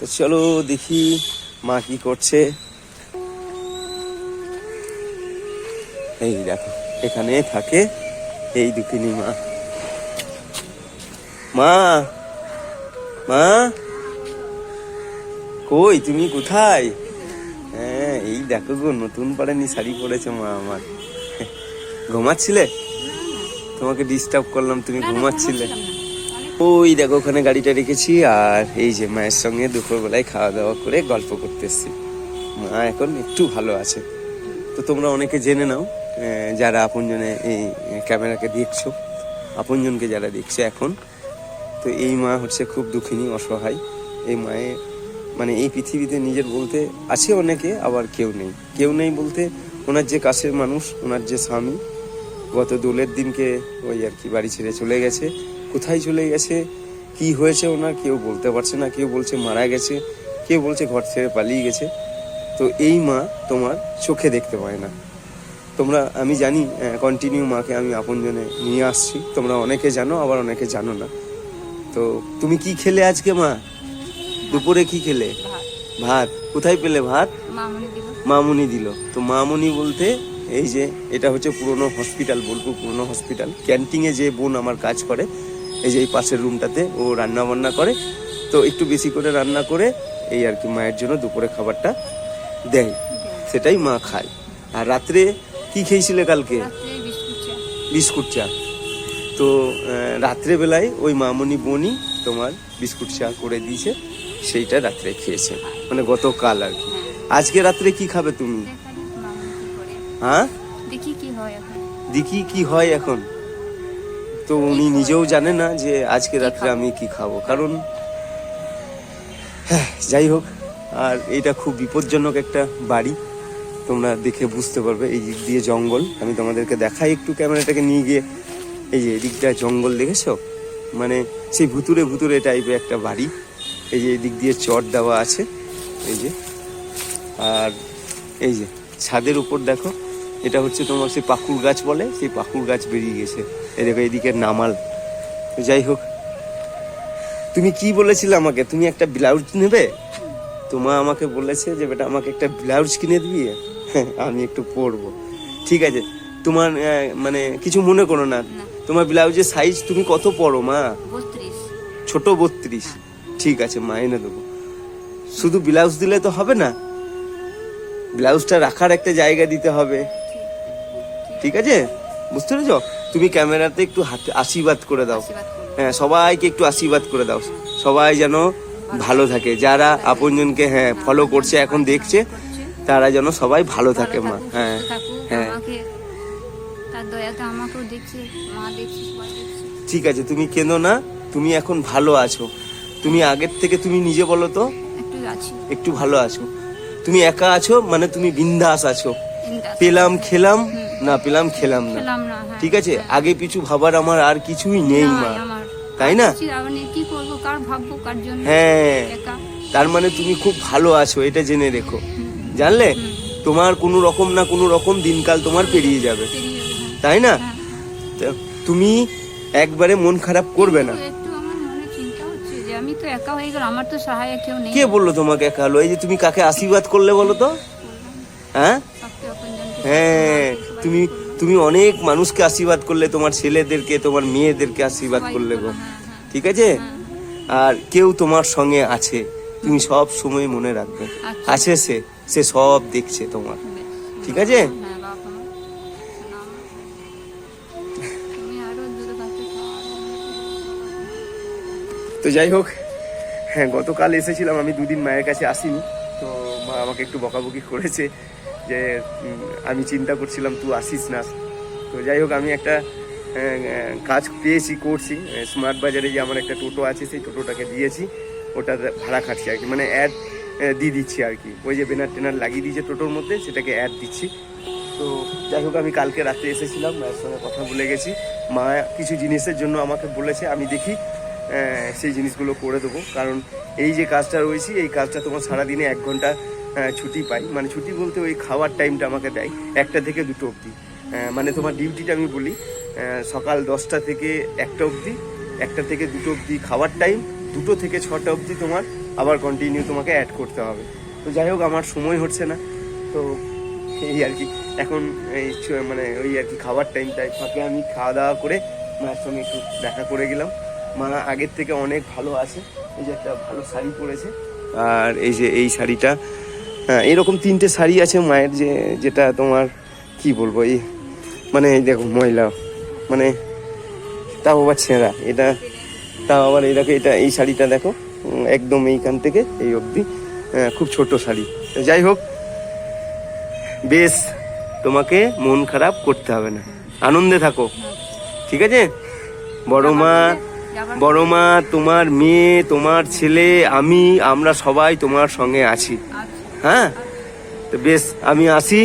তো চলো দেখি মা কি করছে। এই দেখো এখানে থাকে এই দুঃখিনী মা। মা মা কই তুমি কোথায়? হ্যাঁ এই দেখো গো নতুন পাড়ানি শাড়ি পরেছে মা আমার। ঘুমাচ্ছিলে? তোমাকে ডিস্টার্ব করলাম, তুমি ঘুমাচ্ছিলে? ওই দেখো ওখানে গাড়িটা রেখেছি, আর এই যে মায়ের সঙ্গে দুপুরবেলায় খাওয়া দাওয়া করে গল্প করতে এসছি। মা এখন একটু ভালো আছে। তো তোমরা অনেকে জেনে নাও, যারা আপনজনে এই ক্যামেরাকে দেখছো, আপনজনকে যারা দেখছো এখন, তো এই মা হচ্ছে খুব দুঃখিনী, অসহায়। এই মায়ের মানে এই পৃথিবীতে নিজের বলতে আছে অনেকে, আবার কেউ নেই বলতে ওনার যে কাছের মানুষ, ওনার যে স্বামী গত দোলের দিনকে ওই আর কি বাড়ি ছেড়ে চলে গেছে। কোথায় চলে গেছে, কি হয়েছে ওনার কেউ বলতে পারছে না। কেউ বলছে মারা গেছে, কেউ বলছে ঘর ছেড়ে পালিয়ে গেছে। তো এই মা তোমার চোখে দেখতে পায় না। তোমরা, আমি জানি কন্টিনিউ মাকে আমি আপনজনে নিয়ে আসছি, তোমরা অনেকে জানো আবার অনেকে জানো না। তো তুমি কি খেলে আজকে মা? দুপুরে কি খেলে? ভাত। কোথায় পেলে ভাত? মামুনি দিল। তো মামুনি বলতে এই যে এটা হচ্ছে পুরনো হসপিটাল, বোলপুর পুরনো হসপিটাল ক্যান্টিনে যে বোন আমার কাজ করে, এই যে এই পাশের রুমটাতে ও রান্না বান্না করে। তো একটু বেশি করে রান্না করে এই আর কি মায়ের জন্য দুপুরে খাবারটা দেয়, সেটাই মা খায়। আর রাত্রে কি খেয়েছিলে কালকে? বিস্কুট চা। তো রাত্রে বেলায় ওই মামনি বোনই তোমার বিস্কুট চা করে দিয়েছে, সেইটা রাত্রে খেয়েছে, মানে গতকাল আর কি। আজকে রাত্রে কি খাবে তুমি? হ্যাঁ দেখি কি হয় এখন। তো উনি নিজেও জানে না যে আজকে রাত্রে আমি কি খাবো, কারণ হ্যাঁ যাই হোক। আর এটা খুব বিপজ্জনক একটা বাড়ি, তোমরা দেখে বুঝতে পারবে। এই দিক দিয়ে জঙ্গল, আমি তোমাদেরকে দেখাই একটু ক্যামেরাটাকে নিয়ে গিয়ে। এই যে এদিকটা জঙ্গল দেখেছো, মানে সেই ভুতুরে টাইপের একটা বাড়ি। এই যে এদিক দিয়ে চট দেওয়া আছে, এই যে। আর এই যে ছাদের উপর দেখো, এটা হচ্ছে তোমার সেই পাকুড় গাছ বলে, সেই পাকুড় গাছ বেরিয়ে গেছে। এই দেখো এদিকে নামাল। যাই হোক, তুমি কি বলেছিলে আমাকে, তুমি একটা ব্লাউজ নেবে? তোমা আমাকে বলেছে যে বেটা আমাকে একটা ব্লাউজ কিনে দিবি, আমি একটু পরবো। ঠিক আছে, তোমার মানে কিছু মনে করো না। তোমার ব্লাউজের সাইজ তুমি কত পরো মা? 32। ছোট 32? ঠিক আছে মা, এনে দেবো। শুধু ব্লাউজ দিলে তো হবে না, ব্লাউজটা রাখার একটা জায়গা দিতে হবে। ঠিক আছে, বুঝতে পেরেছো? তুমি ক্যামেরাতে একটু হাতে আশীর্বাদ করে দাও। হ্যাঁ সবাইকে একটু আশীর্বাদ করে দাও, সবাই যেন ভালো থাকে। যারা আপনজনকে হ্যাঁ ফলো করছে, এখন দেখছে, তারা যেন সবাই ভালো থাকে মা। হ্যাঁ হ্যাঁ ঠিক আছে, তুমি কেঁদো না, তুমি এখন ভালো আছো। তুমি আগের থেকে তুমি নিজে বলো তো, একটু ভালো আছো। তুমি একা আছো মানে তুমি বিন্দাস আছো। পেলাম খেলাম, না পেলাম খেলাম না। ঠিক আছে, আগে পিছু ভাবার আমার আর কিছুই নেই মা, তাই না? হ্যাঁ, তার মানে তুমি খুব ভালো আছো, এটা জেনে রেখো। জানলে, তোমার কোনো রকম না কোনো রকম দিনকাল তোমার পেরিয়ে যাবে, তাই না? তুমি একবারে মন খারাপ করবে না। কে বললো তোমাকে একা হলো? এই যে তুমি কাকে আশীর্বাদ করলে বলো তো? হ্যাঁ হ্যাঁ, তুমি অনেক মানুষকে আশীর্বাদ করলে, তোমার ছেলেদেরকে, তোমার মেয়েদেরকে আশীর্বাদ করলে গো। ঠিক আছে, আর কেউ তোমার সঙ্গে আছে, তুমি সব সময় মনে রাখবে। আছে সে সব দেখছে তোমার। ঠিক আছে, তো যাই হোক, হ্যাঁ গতকাল এসেছিলাম আমি, দুদিন মায়ের কাছে আসিনি। তো মা আমাকে একটু বকাবকি করেছে যে আমি চিন্তা করছিলাম তুই আসিস না। তো যাই হোক, আমি একটা কাজ পেয়েছি, করছি। স্মার্ট বাজারে যে আমার একটা টোটো আছে, সেই টোটোটাকে দিয়েছি, ওটা ভাড়া খাটছি আর কি, মানে অ্যাড দিয়ে দিচ্ছি আর কি। ওই যে ব্যানার টেনার লাগিয়ে দিয়েছে টোটোর মধ্যে, সেটাকে অ্যাড দিচ্ছি। তো যাই হোক, আমি কালকে রাতে এসেছিলাম, মায়ের সঙ্গে কথা বলে গেছি। মা কিছু জিনিসের জন্য আমাকে বলেছে, আমি দেখি সেই জিনিসগুলো করে দেবো। কারণ এই যে কাজটা রয়েছি, এই কাজটা তোমার সারাদিনে 1 ঘন্টা ছুটি পাই, মানে ছুটি বলতে ওই খাওয়ার টাইমটা আমাকে দেয় 1টা থেকে 2টো অবধি। মানে তোমার ডিউটিটা আমি বলি, সকাল 10টা থেকে 1টা অবধি, 1টা থেকে 2টো অবধি খাওয়ার টাইম, 2টো থেকে 6টা অবধি তোমার আবার কন্টিনিউ তোমাকে অ্যাড করতে হবে। তো যাই হোক, আমার সময় হচ্ছে না, তো এই আর কি এখন এই মানে ওই আর কি খাবার টাইমটাই ফাঁকে আমি খাওয়া দাওয়া করে মায়ের সঙ্গে একটু দেখা করে গেলাম। মা আগের থেকে অনেক ভালো আছে, এই যে একটা ভালো শাড়ি পরেছে, আর এই যে এই শাড়িটা, হ্যাঁ এরকম 3টে শাড়ি আছে মায়ের, যেটা তোমার কি বলবো, এই মানে এই দেখো ময়লা, মানে তাও আবার ছেঁড়া, এটা তাও আবার এই দেখো, এটা এই শাড়িটা দেখো একদম এইখান থেকে এই অবধি খুব ছোট শাড়ি। যাই হোক, বেশ, তোমাকে মন খারাপ করতে হবে না, আনন্দে থাকো, ঠিক আছে? বড় মা, তোমার মেয়ে, তোমার ছেলে, আমরা সবাই তোমার সঙ্গে আছি। হ্যাঁ, তো বেশ, আমি আসি,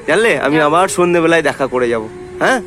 জানলে? আমি আবার সন্ধ্যেবেলায় দেখা করে যাব। হ্যাঁ।